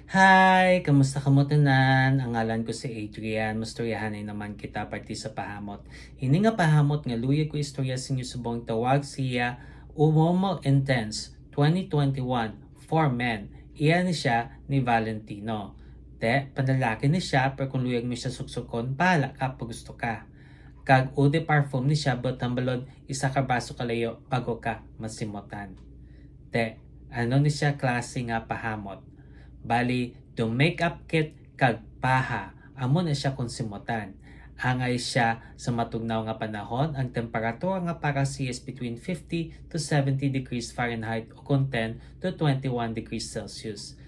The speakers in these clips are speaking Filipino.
Hi! Kamusta ka mo tanan? Ang ngalan ko si Adrian. Mastoryahanay naman kita parti sa pahamot. Hini nga pahamot nga luya ko istorya sa inyo subong tawag siya Uomo Intense 2021 for Men. Iyan ni siya ni Valentino. Panlalaki ni siya pero kung luyag mo siya suksukon, pahala ka pag gusto ka. Kag ude parfum ni siya but tambalod isa ka baso kalayo bago ka masimutan. Ano ni siya klase nga pahamot? Bali, do makeup kit kag paha, amo na siya konsimutan. Angay siya sa matugnaw nga panahon, ang temperatura nga para siya is between 50 to 70 degrees Fahrenheit o kung 10 to 21 degrees Celsius.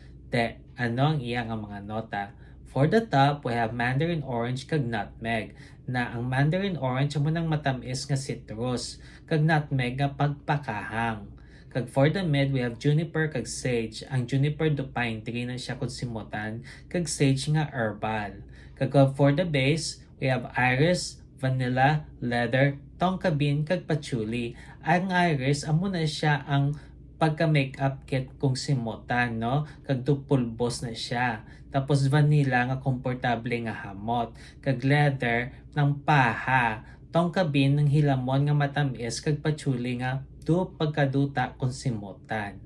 Ano ang iya nga mga nota? For the top, we have mandarin orange kag nutmeg. Na ang mandarin orange amo nang matamis nga citrus, kag nutmeg nga pagpakahang. Kag for the mid, we have juniper kag sage. Ang juniper do pine tree na siya kung simutan, kag sage nga herbal. Kag for the base, we have iris, vanilla, leather, tonka bean, kag patchouli. Ang iris, amo na siya ang pagka-makeup kit kung simutan, no? Kag pulbos na siya. Tapos vanilla nga komportable nga hamot. Kag leather ng paha. Tonka bean ng hilamon nga matamis kag patchouli nga do pagkaduta kung simutan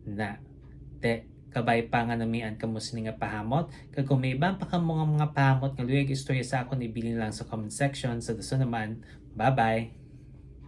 na kabay pa nga namian kamo sini nga pahamot kag kung may ibang pa kamo nga mga pahamot nga luyag istorya sa akon ibilin lang sa comment section sa daso naman. Bye bye.